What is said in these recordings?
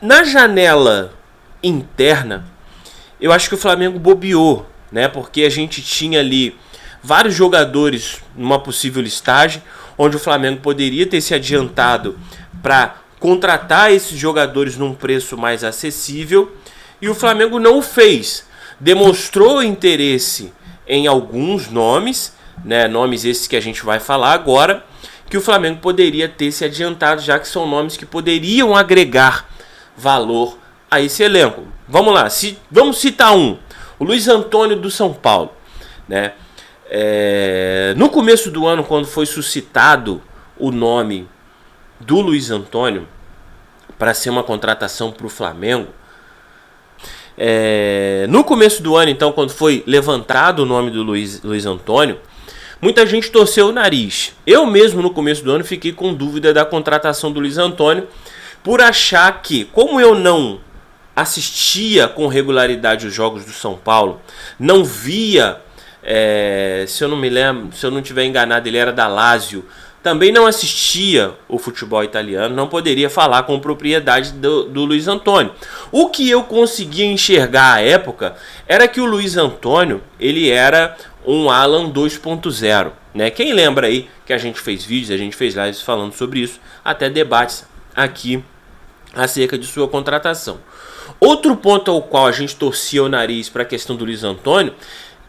Na janela interna, eu acho que o Flamengo bobeou, né? Porque a gente tinha ali vários jogadores numa possível listagem, onde o Flamengo poderia ter se adiantado para contratar esses jogadores num preço mais acessível, e o Flamengo não o fez. Demonstrou interesse em alguns nomes, né? Nomes esses que a gente vai falar agora, que o Flamengo poderia ter se adiantado, já que são nomes que poderiam agregar valor a esse elenco. Vamos lá, vamos citar um, o Luiz Antônio do São Paulo, né? No começo do ano, quando foi suscitado o nome do Luiz Antônio para ser uma contratação para o Flamengo, no começo do ano, então, quando foi levantado o nome do Luiz Antônio, muita gente torceu o nariz. Eu mesmo, no começo do ano, fiquei com dúvida da contratação do Luiz Antônio, por achar que, como eu não assistia com regularidade os jogos do São Paulo, não via, se eu não me lembro, se eu não estiver enganado, ele era da Lazio, também não assistia o futebol italiano, não poderia falar com propriedade do Luiz Antônio. O que eu conseguia enxergar à época era que o Luiz Antônio, ele era um Alan 2.0, né? Quem lembra aí que a gente fez vídeos, a gente fez lives falando sobre isso, até debates aqui acerca de sua contratação. Outro ponto ao qual a gente torcia o nariz para a questão do Luiz Antônio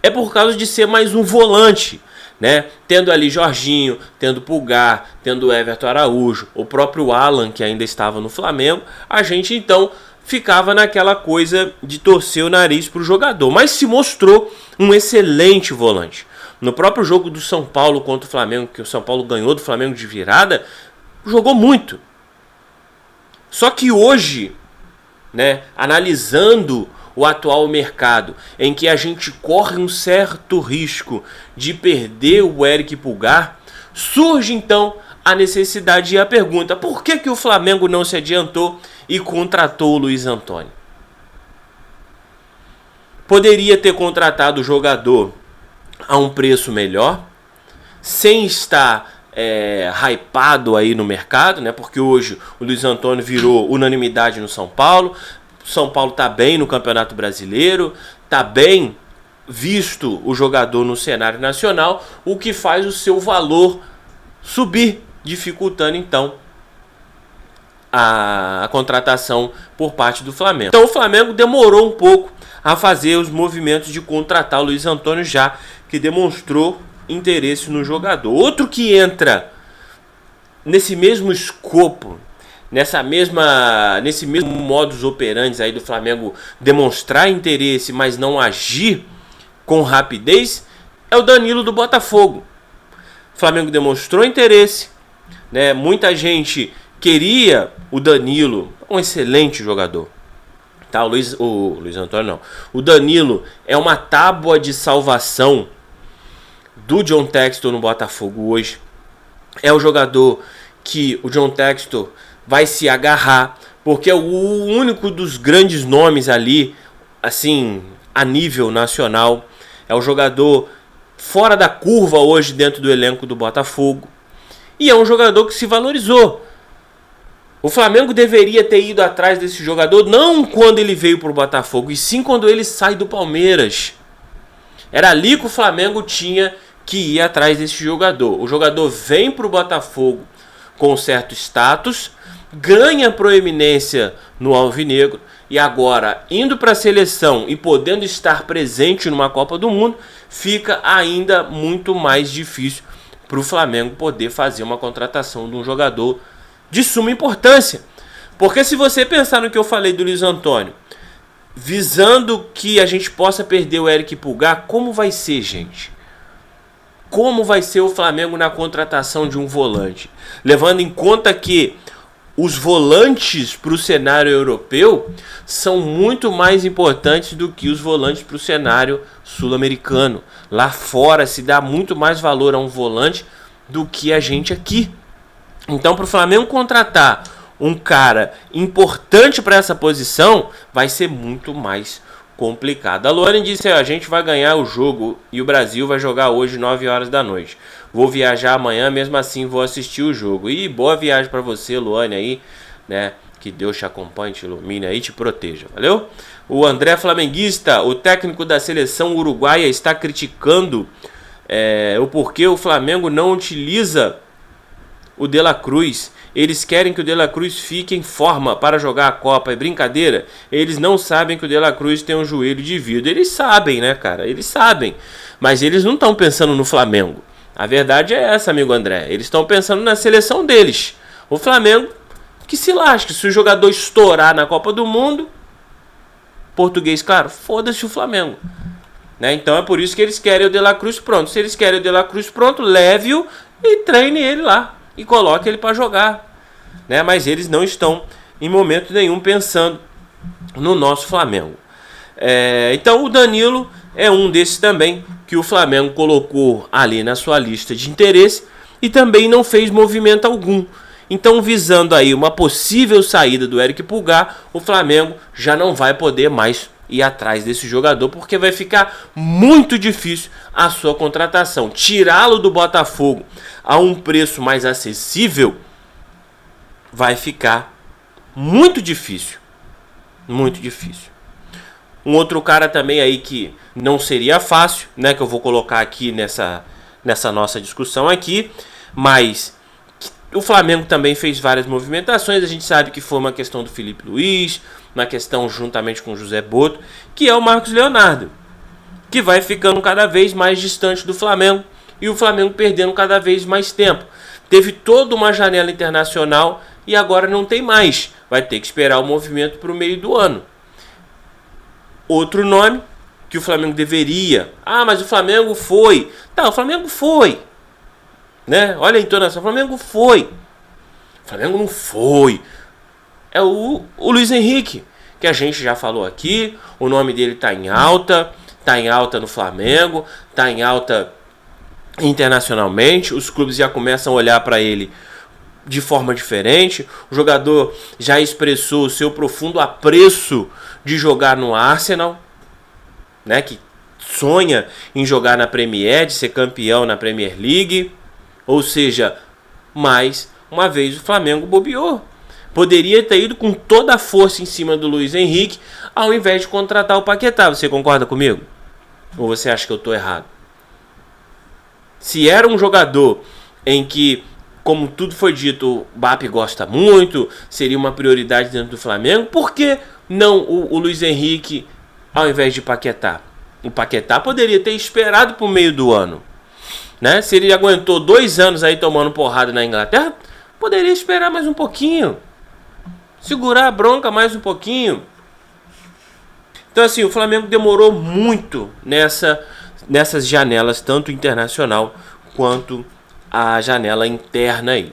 é por causa de ser mais um volante, né? Tendo ali Jorginho, tendo Pulgar, tendo Everton Araújo, o próprio Alan, que ainda estava no Flamengo, a gente então ficava naquela coisa de torcer o nariz para o jogador, mas se mostrou um excelente volante. No próprio jogo do São Paulo contra o Flamengo, que o São Paulo ganhou do Flamengo de virada, jogou muito. Só que hoje, né, analisando o atual mercado, em que a gente corre um certo risco de perder o Eric Pulgar, surge então a necessidade e a pergunta: por que o Flamengo não se adiantou e contratou o Luiz Antônio? Poderia ter contratado o jogador a um preço melhor, sem estar hypado aí no mercado, né? Porque hoje o Luiz Antônio virou unanimidade no São Paulo. São Paulo está bem no Campeonato Brasileiro, está bem visto o jogador no cenário nacional, o que faz o seu valor subir, dificultando então a contratação por parte do Flamengo. Então o Flamengo demorou um pouco a fazer os movimentos de contratar o Luiz Antônio, já que demonstrou interesse no jogador. Outro que entra nesse mesmo escopo, nesse mesmo modus operandi aí do Flamengo demonstrar interesse, mas não agir com rapidez, é o Danilo do Botafogo. O Flamengo demonstrou interesse, né? Muita gente queria o Danilo, um excelente jogador. Tá, o Luiz Antônio não. O Danilo é uma tábua de salvação do John Textor no Botafogo hoje. É o jogador que o John Textor vai se agarrar, porque é o único dos grandes nomes ali, assim, a nível nacional. É o jogador fora da curva hoje dentro do elenco do Botafogo. E é um jogador que se valorizou. O Flamengo deveria ter ido atrás desse jogador não quando ele veio para o Botafogo, e sim quando ele sai do Palmeiras. Era ali que o Flamengo tinha que ir atrás desse jogador. O jogador vem para o Botafogo com certo status, ganha proeminência no Alvinegro, e agora, indo para a seleção e podendo estar presente numa Copa do Mundo, fica ainda muito mais difícil para o Flamengo poder fazer uma contratação de um jogador de suma importância. Porque se você pensar no que eu falei do Luiz Antônio, visando que a gente possa perder o Eric Pulgar, como vai ser, gente? Como vai ser o Flamengo na contratação de um volante? Levando em conta que os volantes para o cenário europeu são muito mais importantes do que os volantes para o cenário sul-americano. Lá fora se dá muito mais valor a um volante do que a gente aqui. Então, para o Flamengo contratar um cara importante para essa posição, vai ser muito mais complicado. A Luane disse: a gente vai ganhar o jogo e o Brasil vai jogar hoje 9 horas da noite. Vou viajar amanhã, mesmo assim vou assistir o jogo. E boa viagem para você, Luane, aí, né, que Que Deus te acompanhe, te ilumine aí, te proteja, valeu? O André Flamenguista, o técnico da seleção uruguaia, está criticando o porquê o Flamengo não utiliza o De La Cruz. Eles querem que o De La Cruz fique em forma para jogar a Copa. É brincadeira? Eles não sabem que o De La Cruz tem um joelho de vidro. Eles sabem, né, cara? Eles sabem. Mas eles não estão pensando no Flamengo. A verdade é essa, amigo André. Eles estão pensando na seleção deles. O Flamengo, que se lasque. Se o jogador estourar na Copa do Mundo, português, claro, foda-se o Flamengo. Né? Então é por isso que eles querem o De La Cruz pronto. Se eles querem o De La Cruz pronto, leve-o e treine ele lá. E coloque ele para jogar. Né? Mas eles não estão em momento nenhum pensando no nosso Flamengo. Então o Danilo é um desses também que o Flamengo colocou ali na sua lista de interesse e também não fez movimento algum. Então, visando aí uma possível saída do Eric Pulgar, o Flamengo já não vai poder mais ir atrás desse jogador, porque vai ficar muito difícil a sua contratação. Tirá-lo do Botafogo a um preço mais acessível vai ficar muito difícil. Muito difícil. Um outro cara também aí que não seria fácil, né, que eu vou colocar aqui nessa nossa discussão aqui, mas o Flamengo também fez várias movimentações. A gente sabe que foi uma questão do Felipe Luiz, uma questão juntamente com o José Boto, que é o Marcos Leonardo, que vai ficando cada vez mais distante do Flamengo e o Flamengo perdendo cada vez mais tempo. Teve toda uma janela internacional e agora não tem mais. Vai ter que esperar o movimento para o meio do ano. Outro nome que o Flamengo deveria... mas o Flamengo foi. Tá, o Flamengo foi. Né? Olha a entonação. O Flamengo foi. O Flamengo não foi. É o Luiz Henrique, que a gente já falou aqui. O nome dele está em alta. Está em alta no Flamengo. Está em alta internacionalmente. Os clubes já começam a olhar para ele de forma diferente. O jogador já expressou o seu profundo apreço de jogar no Arsenal, né, que sonha em jogar na Premier, de ser campeão na Premier League. Ou seja, mais uma vez o Flamengo bobeou. Poderia ter ido com toda a força em cima do Luiz Henrique ao invés de contratar o Paquetá. Você concorda comigo? Ou você acha que eu estou errado? Se era um jogador em que, como tudo foi dito, o BAP gosta muito, seria uma prioridade dentro do Flamengo, por que não o Luiz Henrique ao invés de Paquetá? O Paquetá poderia ter esperado para o meio do ano. Né? Se ele aguentou 2 anos aí tomando porrada na Inglaterra, poderia esperar mais um pouquinho. Segurar a bronca mais um pouquinho. Então assim, o Flamengo demorou muito nessas janelas, tanto internacional quanto a janela interna aí.